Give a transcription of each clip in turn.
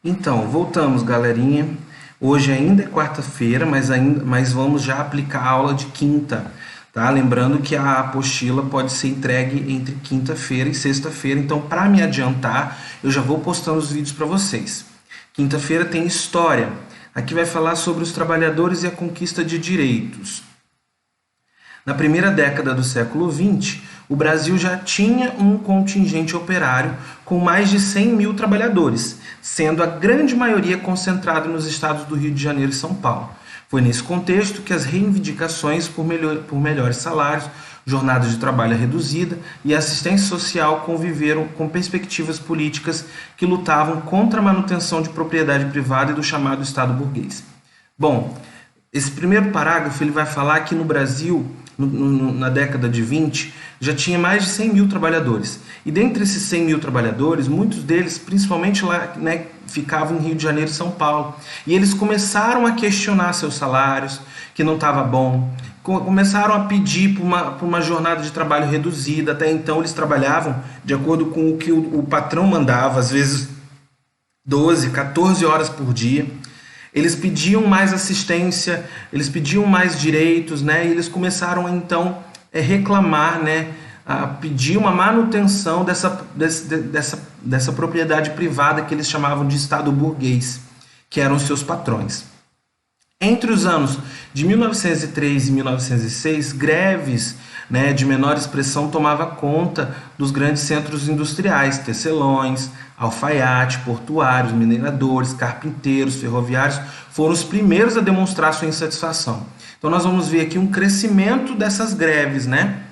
Então, voltamos, galerinha. Hoje ainda é quarta-feira, mas vamos já aplicar a aula de quinta, tá? Lembrando que a apostila pode ser entregue entre quinta-feira e sexta-feira, então para me adiantar, eu já vou postando os vídeos para vocês. Quinta-feira tem história. Aqui vai falar sobre os trabalhadores e a conquista de direitos. Na primeira década do século XX, o Brasil já tinha um contingente operário com mais de 100 mil trabalhadores, sendo a grande maioria concentrada nos estados do Rio de Janeiro e São Paulo. Foi nesse contexto que as reivindicações por melhores salários, jornada de trabalho reduzida e assistência social conviveram com perspectivas políticas que lutavam contra a manutenção de propriedade privada e do chamado Estado burguês. Bom, esse primeiro parágrafo ele vai falar que no Brasil, na década de 20, já tinha mais de 100 mil trabalhadores. E dentre esses 100 mil trabalhadores, muitos deles, principalmente lá, né, ficavam em Rio de Janeiro e São Paulo. E eles começaram a questionar seus salários, que não estava bom. Começaram a pedir por uma jornada de trabalho reduzida. Até então eles trabalhavam de acordo com o que o patrão mandava, às vezes 12, 14 horas por dia. Eles pediam mais assistência, eles pediam mais direitos, né? E eles começaram então a reclamar, né? A pedir uma manutenção dessa propriedade privada que eles chamavam de Estado burguês, que eram seus patrões. Entre os anos de 1903 e 1906, greves, né, de menor expressão tomava conta dos grandes centros industriais, tecelões, alfaiate, portuários, mineradores, carpinteiros, ferroviários, foram os primeiros a demonstrar sua insatisfação. Então nós vamos ver aqui um crescimento dessas greves, né,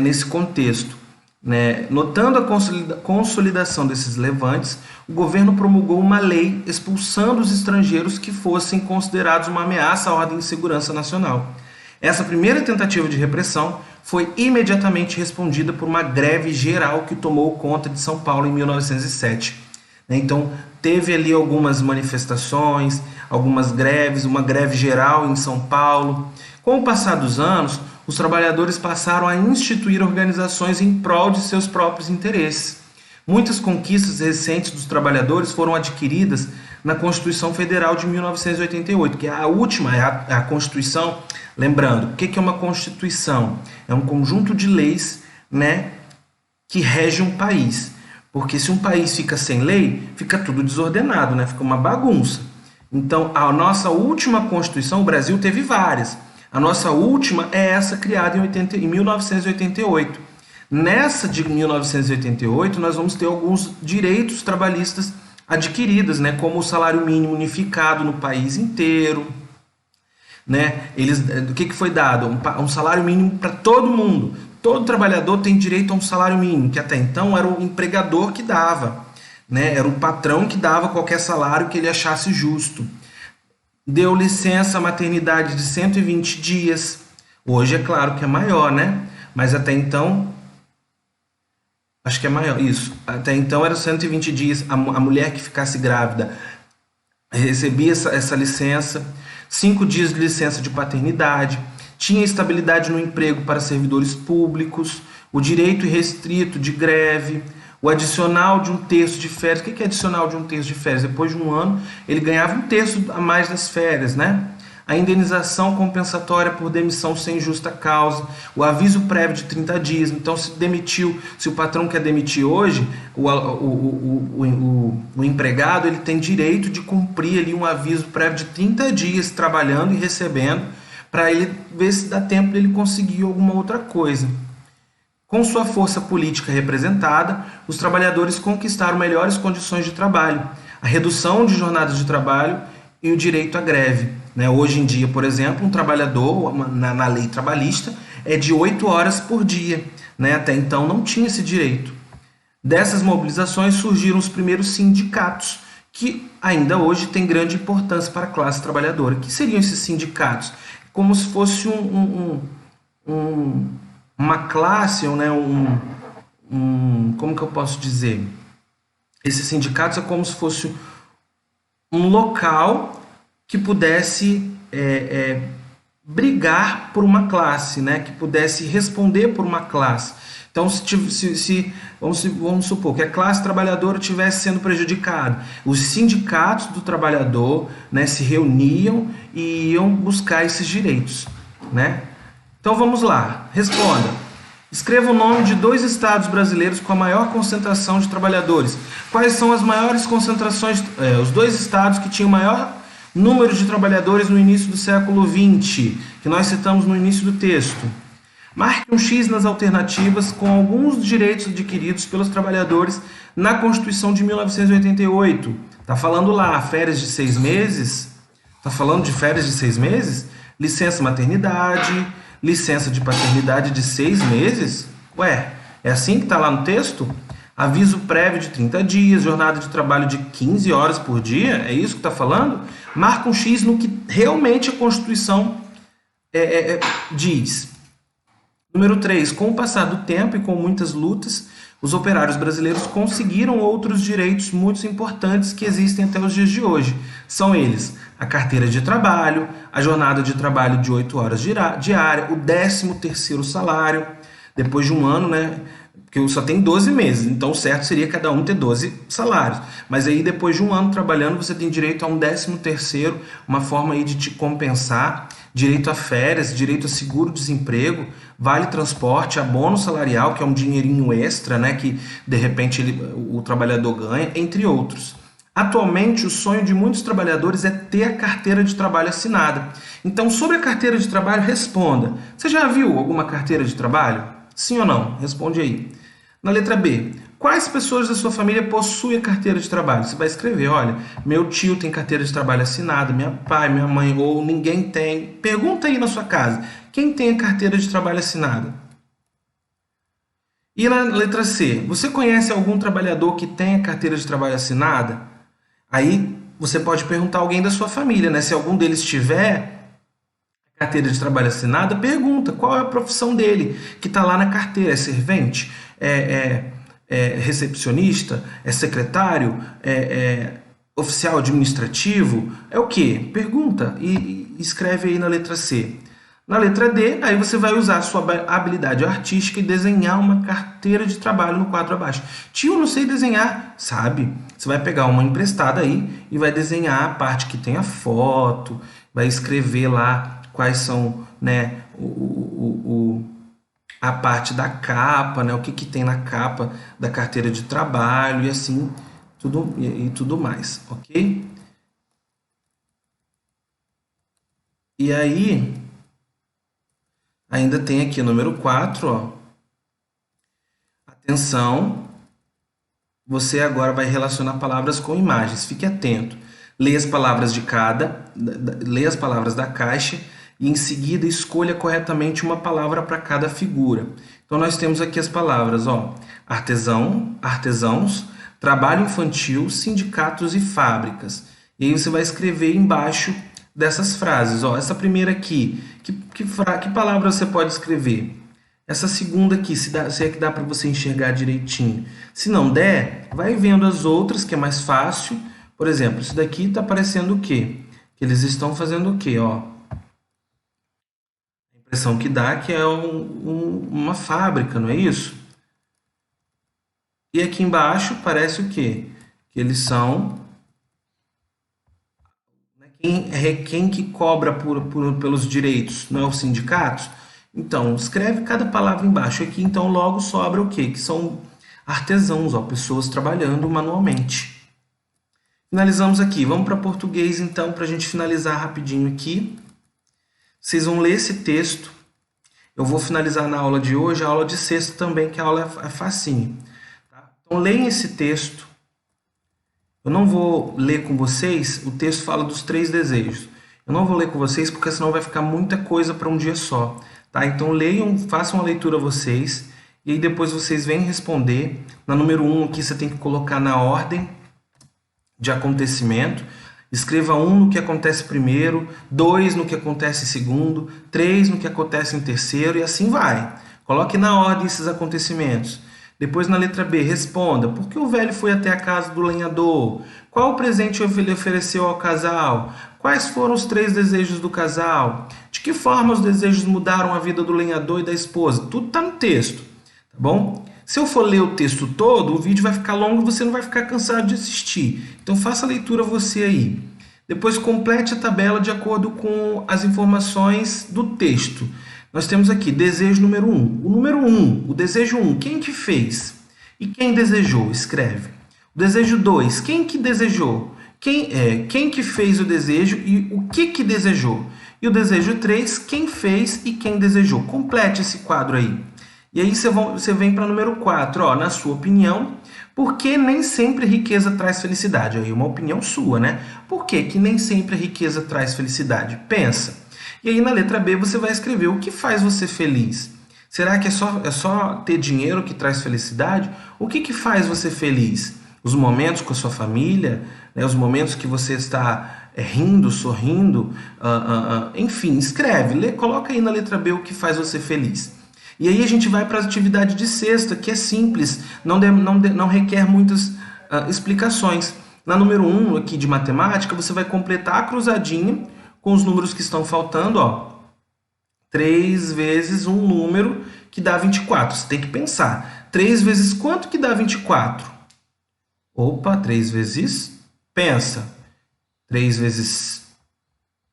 nesse contexto. Né? Notando a consolidação desses levantes, o governo promulgou uma lei expulsando os estrangeiros que fossem considerados uma ameaça à ordem e segurança nacional. Essa primeira tentativa de repressão foi imediatamente respondida por uma greve geral que tomou conta de São Paulo em 1907. Então, teve ali algumas manifestações, algumas greves, uma greve geral em São Paulo. Com o passar dos anos, os trabalhadores passaram a instituir organizações em prol de seus próprios interesses. Muitas conquistas recentes dos trabalhadores foram adquiridas na Constituição Federal de 1988, que é a última, é a Constituição. Lembrando, o que é uma Constituição? É um conjunto de leis, né, que rege um país. Porque se um país fica sem lei, fica tudo desordenado, né? Fica uma bagunça. Então, a nossa última Constituição, o Brasil teve várias. A nossa última é essa criada em 1988. Nessa de 1988, nós vamos ter alguns direitos trabalhistas adquiridos, né? Como o salário mínimo unificado no país inteiro. Né? O que foi dado? Um salário mínimo para todo mundo. Todo trabalhador tem direito a um salário mínimo, que até então era o empregador que dava, né? Era o patrão que dava qualquer salário que ele achasse justo. Deu licença maternidade de 120 dias. Hoje é claro que é maior, né? Mas até então, acho que é maior, isso. Até então era 120 dias. A mulher que ficasse grávida recebia essa licença. 5 dias de licença de paternidade, tinha estabilidade no emprego para servidores públicos, o direito irrestrito de greve, o adicional de 1/3 de férias. O que é adicional de 1/3 de férias? Depois de um ano, ele ganhava 1/3 a mais das férias, né? A indenização compensatória por demissão sem justa causa, o aviso prévio de 30 dias. Então, se demitiu, se o patrão quer demitir hoje, o empregado ele tem direito de cumprir ali um aviso prévio de 30 dias trabalhando e recebendo, para ele ver se dá tempo dele conseguir alguma outra coisa. Com sua força política representada, os trabalhadores conquistaram melhores condições de trabalho, a redução de jornadas de trabalho e o direito à greve. Hoje em dia, por exemplo, um trabalhador, na lei trabalhista, é de 8 horas por dia. Até então não tinha esse direito. Dessas mobilizações surgiram os primeiros sindicatos, que ainda hoje têm grande importância para a classe trabalhadora. O que seriam esses sindicatos? Como se fosse uma classe, né? Como que eu posso dizer? Esses sindicatos é como se fosse um local que pudesse brigar por uma classe, né? Que pudesse responder por uma classe. Então, vamos supor que a classe trabalhadora estivesse sendo prejudicada. Os sindicatos do trabalhador, né, se reuniam e iam buscar esses direitos, né? Então, vamos lá. Responda. Escreva o nome de 2 estados brasileiros com a maior concentração de trabalhadores. Quais são as maiores concentrações, os 2 estados que tinham maior número de trabalhadores no início do século XX, que nós citamos no início do texto? Marque um X nas alternativas com alguns dos direitos adquiridos pelos trabalhadores na Constituição de 1988. Está falando lá, férias de 6 meses? Está falando de férias de 6 meses? Licença maternidade, licença de paternidade de 6 meses? Ué, é assim que está lá no texto? Aviso prévio de 30 dias, jornada de trabalho de 15 horas por dia? É isso que está falando? Marca um X no que realmente a Constituição diz. Número 3. Com o passar do tempo e com muitas lutas, os operários brasileiros conseguiram outros direitos muito importantes que existem até os dias de hoje. São eles a carteira de trabalho, a jornada de trabalho de 8 horas diária, o 13º salário, depois de um ano, né? Porque só tem 12 meses, então o certo seria cada um ter 12 salários. Mas aí depois de um ano trabalhando, você tem direito a um 13º, uma forma aí de te compensar, direito a férias, direito a seguro-desemprego, vale transporte, abono salarial, que é um dinheirinho extra, né, que de repente o trabalhador ganha, entre outros. Atualmente, o sonho de muitos trabalhadores é ter a carteira de trabalho assinada. Então, sobre a carteira de trabalho, responda. Você já viu alguma carteira de trabalho? Sim ou não? Responde aí. Na letra B, quais pessoas da sua família possuem a carteira de trabalho? Você vai escrever, olha, meu tio tem carteira de trabalho assinada, meu pai, minha mãe, ou ninguém tem. Pergunta aí na sua casa, quem tem a carteira de trabalho assinada? E na letra C, você conhece algum trabalhador que tem a carteira de trabalho assinada? Aí você pode perguntar a alguém da sua família, né? Se algum deles tiver carteira de trabalho assinada, pergunta qual é a profissão dele, que está lá na carteira. É servente? É recepcionista? É secretário? É oficial administrativo? É o quê? Pergunta e escreve aí na letra C. Na letra D, aí você vai usar a sua habilidade artística e desenhar uma carteira de trabalho no quadro abaixo. Tio, eu não sei desenhar. Sabe? Você vai pegar uma emprestada aí e vai desenhar a parte que tem a foto, vai escrever lá quais são, né, a parte da capa, né, o que tem na capa da carteira de trabalho e assim tudo mais, ok? E aí, ainda tem aqui o número 4, ó. Atenção, você agora vai relacionar palavras com imagens, fique atento. Leia as palavras leia as palavras da caixa e em seguida escolha corretamente uma palavra para cada figura. Então nós temos aqui as palavras, ó, artesãos, trabalho infantil, sindicatos e fábricas. E aí você vai escrever embaixo dessas frases, ó, essa primeira aqui, que palavra você pode escrever? Essa segunda aqui, se é que dá para você enxergar direitinho. Se não der, vai vendo as outras, que é mais fácil. Por exemplo, isso daqui está parecendo o quê? Que eles estão fazendo o quê? Ó, a impressão que dá que é uma fábrica, não é isso? E aqui embaixo parece o quê? Que eles são... Quem que cobra pelos direitos? Não é os sindicatos? Então, escreve cada palavra embaixo. Aqui, então, logo sobra o quê? Que são artesãos, ó, pessoas trabalhando manualmente. Finalizamos aqui. Vamos para português, então, para a gente finalizar rapidinho aqui. Vocês vão ler esse texto. Eu vou finalizar na aula de hoje, a aula de sexta também, que a aula é facinho. Tá? Então, leiam esse texto. Eu não vou ler com vocês, o texto fala dos 3 desejos. Eu não vou ler com vocês, porque senão vai ficar muita coisa para um dia só. Tá? Então, leiam, façam a leitura vocês, e aí depois vocês vêm responder. Na número 1 aqui, você tem que colocar na ordem de acontecimento. Escreva 1 no que acontece primeiro, 2 no que acontece segundo, 3 no que acontece em terceiro, e assim vai. Coloque na ordem esses acontecimentos. Depois, na letra B, responda: por que o velho foi até a casa do lenhador? Qual o presente ele ofereceu ao casal? Quais foram os 3 desejos do casal? De que forma os desejos mudaram a vida do lenhador e da esposa? Tudo está no texto, tá bom? Se eu for ler o texto todo, o vídeo vai ficar longo e você não vai ficar cansado de assistir. Então, faça a leitura você aí. Depois, complete a tabela de acordo com as informações do texto. Nós temos aqui desejo número 1. O número 1, o desejo 1, quem que fez? E quem desejou? Escreve. O desejo 2, quem que desejou? Quem que fez o desejo e o que desejou? E o desejo 3, quem fez e quem desejou? Complete esse quadro aí. E aí você vem para o número 4, ó, na sua opinião, por que nem sempre riqueza traz felicidade? Aí uma opinião sua, né? Por que que nem sempre a riqueza traz felicidade? Pensa. E aí na letra B você vai escrever o que faz você feliz. Será que é só ter dinheiro que traz felicidade? O que faz você feliz? Os momentos com a sua família, né? Os momentos que você está rindo, sorrindo, enfim, escreve, coloca aí na letra B o que faz você feliz. E aí a gente vai para a atividade de sexta, que é simples, não requer muitas explicações. Na número 1 aqui de matemática, você vai completar a cruzadinha com os números que estão faltando, ó. 3 vezes um número que dá 24. Você tem que pensar. 3 vezes quanto que dá 24? Opa, 3 vezes... Pensa. 3 vezes...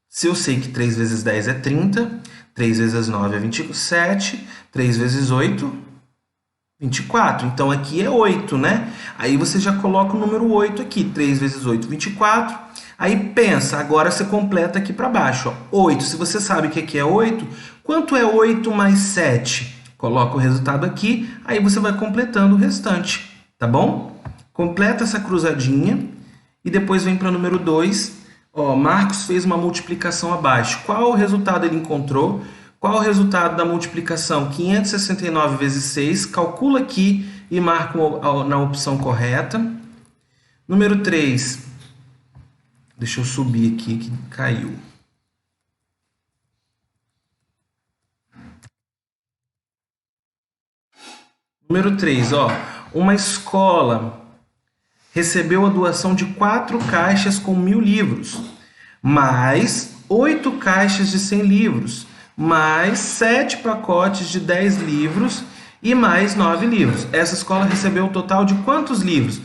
Se eu sei que 3 vezes 10 é 30, 3 vezes 9 é 27, 3 vezes 8, 24. Então, aqui é 8, né? Aí você já coloca o número 8 aqui. 3 vezes 8, 24. Aí pensa, agora você completa aqui para baixo. Ó. 8, se você sabe que aqui é 8, quanto é 8 mais 7? Coloca o resultado aqui, aí você vai completando o restante, tá bom? Completa essa cruzadinha e depois vem para o número 2. Ó, Marcos fez uma multiplicação abaixo. Qual o resultado ele encontrou? Qual o resultado da multiplicação? 569 vezes 6. Calcula aqui e marca na opção correta. Número 3. Deixa eu subir aqui que caiu. Número 3, ó. Uma escola recebeu a doação de 4 caixas com 1000 livros, mais 8 caixas de 100 livros, mais 7 pacotes de 10 livros e mais 9 livros. Essa escola recebeu um total de quantos livros?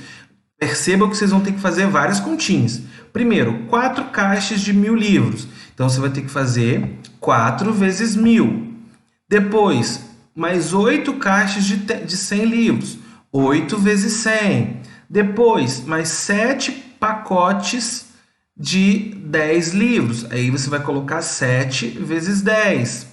Perceba que vocês vão ter que fazer várias continhas. Primeiro, 4 caixas de 1000 livros. Então, você vai ter que fazer 4 vezes 1000. Depois, mais 8 caixas de 100 livros. 8 vezes 100. Depois, mais 7 pacotes de 10 livros. Aí você vai colocar 7 vezes 10.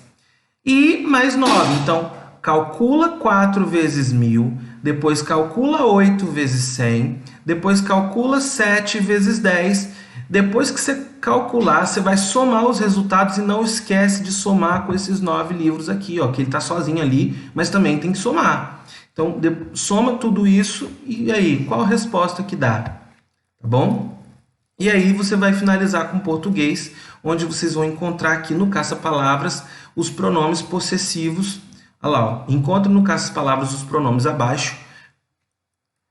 E mais 9. Então, calcula 4 vezes 1000. Depois, calcula 8 vezes 100. Depois, calcula 7 vezes 10. Depois que você calcular, você vai somar os resultados e não esquece de somar com esses 9 livros aqui, ó, que ele está sozinho ali, mas também tem que somar. Então, soma tudo isso e aí, qual a resposta que dá? Tá bom? E aí você vai finalizar com português, onde vocês vão encontrar aqui no caça-palavras os pronomes possessivos. Olha lá, ó, encontra no caça-palavras os pronomes abaixo.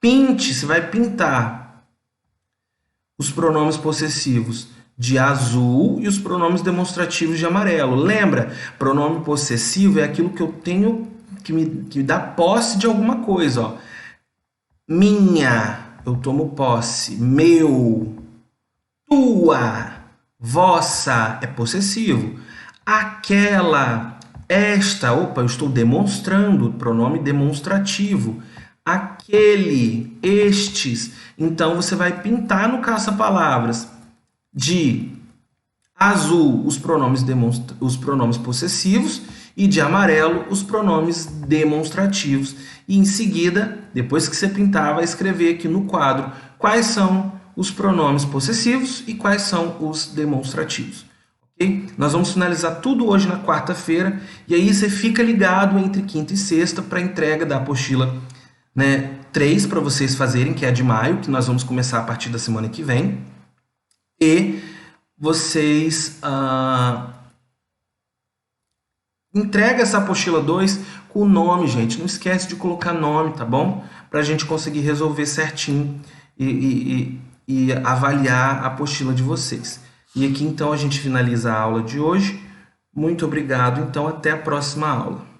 Pinte, você vai pintar os pronomes possessivos de azul e os pronomes demonstrativos de amarelo. Lembra, pronome possessivo é aquilo que eu tenho que me dá posse de alguma coisa, ó. Minha, eu tomo posse. Meu, tua, vossa, é possessivo. Aquela, esta, opa, eu estou demonstrando, pronome demonstrativo. Aquele, estes. Então, você vai pintar no caça-palavras de azul os pronomes possessivos e de amarelo os pronomes demonstrativos. E em seguida, depois que você pintar, vai escrever aqui no quadro quais são os pronomes possessivos e quais são os demonstrativos. Okay? Nós vamos finalizar tudo hoje na quarta-feira e aí você fica ligado entre quinta e sexta para a entrega da apostila, né, 3 para vocês fazerem, que é a de maio, que nós vamos começar a partir da semana que vem. E vocês Entrega essa apostila 2 com o nome, gente. Não esquece de colocar nome, tá bom? Para a gente conseguir resolver certinho e avaliar a apostila de vocês. E aqui então a gente finaliza a aula de hoje. Muito obrigado, então até a próxima aula.